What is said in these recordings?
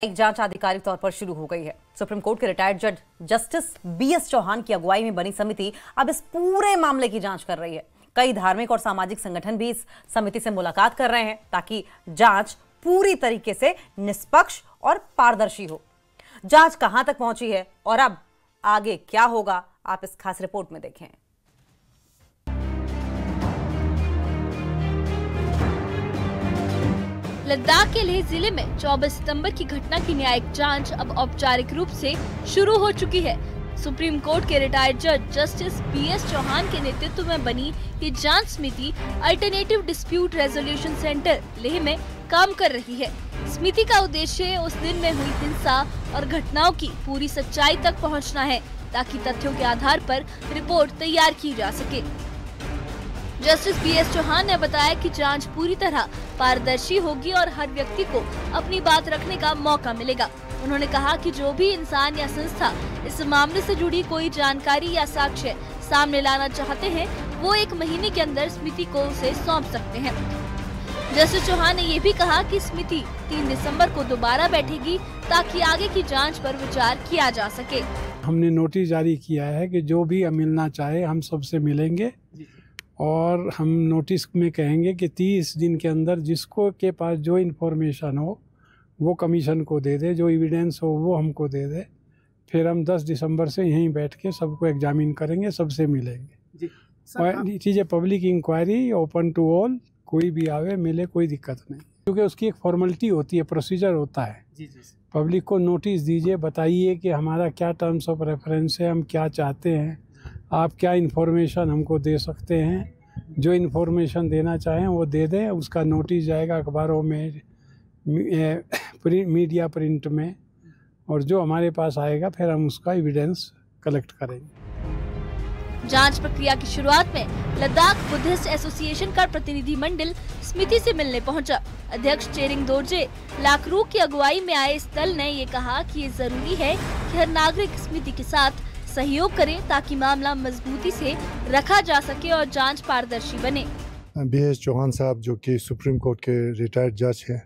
एक जांच आधिकारिक तौर पर शुरू हो गई है। सुप्रीम कोर्ट के रिटायर्ड जज जस्टिस बीएस चौहान की अगुवाई में बनी समिति अब इस पूरे मामले की जांच कर रही है। कई धार्मिक और सामाजिक संगठन भी इस समिति से मुलाकात कर रहे हैं ताकि जांच पूरी तरीके से निष्पक्ष और पारदर्शी हो। जांच कहां तक पहुंची है और अब आगे क्या होगा, आप इस खास रिपोर्ट में देखें। लद्दाख के लेह जिले में 24 सितंबर की घटना की न्यायिक जांच अब औपचारिक रूप से शुरू हो चुकी है। सुप्रीम कोर्ट के रिटायर्ड जज जस्टिस बीएस चौहान के नेतृत्व में बनी ये जांच समिति alternative dispute resolution centre Leh में काम कर रही है। समिति का उद्देश्य उस दिन में हुई हिंसा और घटनाओं की पूरी सच्चाई तक पहुंचना है ताकि तथ्यों के आधार पर रिपोर्ट तैयार की जा सके। जस्टिस बीएस चौहान ने बताया कि जांच पूरी तरह पारदर्शी होगी और हर व्यक्ति को अपनी बात रखने का मौका मिलेगा। उन्होंने कहा कि जो भी इंसान या संस्था इस मामले से जुड़ी कोई जानकारी या साक्ष्य सामने लाना चाहते हैं, वो 1 महीने के अंदर समिति को उसे सौंप सकते हैं। जस्टिस चौहान ने ये भी कहा कि समिति 3 दिसंबर को दोबारा बैठेगी ताकि आगे की जांच पर विचार किया जा सके। हमने नोटिस जारी किया है कि जो भी मिलना चाहे हम सबसे मिलेंगे और हम नोटिस में कहेंगे कि 30 दिन के अंदर जिसको के पास जो इन्फॉर्मेशन हो वो कमीशन को दे दे, जो एविडेंस हो वो हमको दे दे। फिर हम 10 दिसंबर से यहीं बैठ के सबको एग्जामिन करेंगे, सबसे मिलेंगे। और चीज़ें public inquiry open to all, कोई भी आवे मिले, कोई दिक्कत नहीं, क्योंकि उसकी एक फॉर्मेलिटी होती है, प्रोसीजर होता है। पब्लिक को नोटिस दीजिए, बताइए कि हमारा क्या टर्म्स ऑफ रेफरेंस है, हम क्या चाहते हैं, आप क्या इन्फॉर्मेशन हमको दे सकते हैं। जो इन्फॉर्मेशन देना चाहें वो दे दें, उसका नोटिस जाएगा अखबारों में, मीडिया प्रिंट में, और जो हमारे पास आएगा फिर हम उसका एविडेंस कलेक्ट करेंगे। जांच प्रक्रिया की शुरुआत में लद्दाख बुद्धिस्ट एसोसिएशन का प्रतिनिधि मंडल समिति से मिलने पहुंचा। अध्यक्ष चेरिंग दोरजे लाकरू की अगुवाई में आए इस दल ने ये कहा कि ये जरूरी है कि हर नागरिक समिति के साथ सहयोग करें ताकि मामला मजबूती से रखा जा सके और जांच पारदर्शी बने। बीएस चौहान साहब जो कि सुप्रीम कोर्ट के रिटायर्ड जज हैं,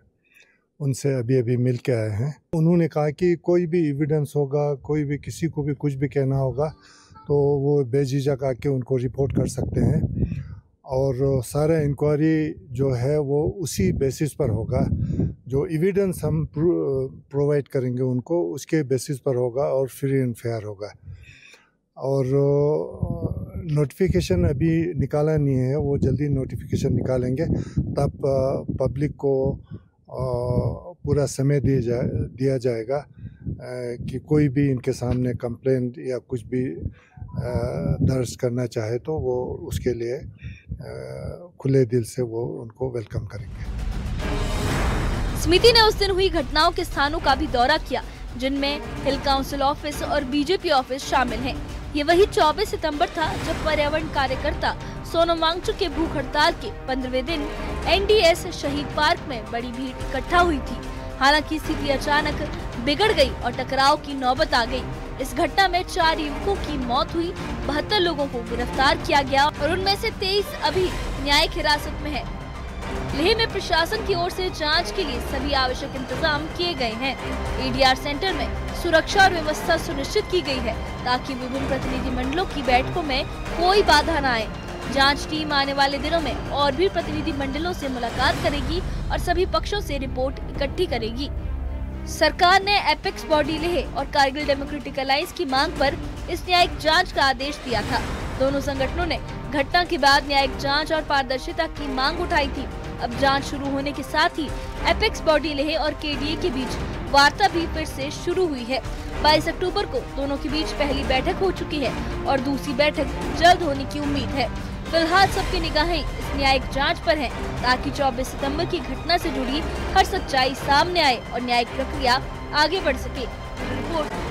उनसे अभी मिल के आए हैं। उन्होंने कहा कि कोई भी एविडेंस होगा, कोई भी किसी को भी कुछ भी कहना होगा तो वो बेझिझक आके उनको रिपोर्ट कर सकते हैं और सारा इंक्वायरी जो है वो उसी बेसिस पर होगा। जो एविडेंस हम प्रोवाइड करेंगे उनको, उसके बेसिस पर होगा और फ्री एंड फेयर होगा। और नोटिफिकेशन अभी निकाला नहीं है, वो जल्दी नोटिफिकेशन निकालेंगे, तब पब्लिक को पूरा समय दिया जाएगा कि कोई भी इनके सामने कंप्लेंट या कुछ भी दर्ज करना चाहे तो वो उसके लिए खुले दिल से वो उनको वेलकम करेंगे। समिति ने उस दिन हुई घटनाओं के स्थानों का भी दौरा किया जिनमें हिल काउंसिल ऑफिस और बीजेपी ऑफिस शामिल हैं। ये वही 24 सितंबर था जब पर्यावरण कार्यकर्ता सोनम वांगचुक के भूख हड़ताल के 15वें दिन एनडीएस शहीद पार्क में बड़ी भीड़ इकट्ठा हुई थी। हालांकि स्थिति अचानक बिगड़ गई और टकराव की नौबत आ गई। इस घटना में 4 युवकों की मौत हुई, 72 लोगों को गिरफ्तार किया गया और उनमें से 23 अभी न्यायिक हिरासत में है। लेह में प्रशासन की ओर से जांच के लिए सभी आवश्यक इंतजाम किए गए हैं। एडीआर सेंटर में सुरक्षा और व्यवस्था सुनिश्चित की गई है ताकि विभिन्न प्रतिनिधि मंडलों की बैठकों में कोई बाधा न आए। जांच टीम आने वाले दिनों में और भी प्रतिनिधि मंडलों से मुलाकात करेगी और सभी पक्षों से रिपोर्ट इकट्ठी करेगी। सरकार ने एपेक्स बॉडी लेह और कारगिल डेमोक्रेटिक अलायंस की मांग पर इस न्यायिक जांच का आदेश दिया था। दोनों संगठनों ने घटना के बाद न्यायिक जांच और पारदर्शिता की मांग उठाई थी। अब जांच शुरू होने के साथ ही एपेक्स बॉडी लेह और केडीए के बीच वार्ता भी फिर से शुरू हुई है। 22 अक्टूबर को दोनों के बीच पहली बैठक हो चुकी है और दूसरी बैठक जल्द होने की उम्मीद है। फिलहाल सबकी निगाहें इस न्यायिक जांच पर हैं ताकि 24 सितंबर की घटना से जुड़ी हर सच्चाई सामने आए और न्यायिक प्रक्रिया आगे बढ़ सके। रिपोर्ट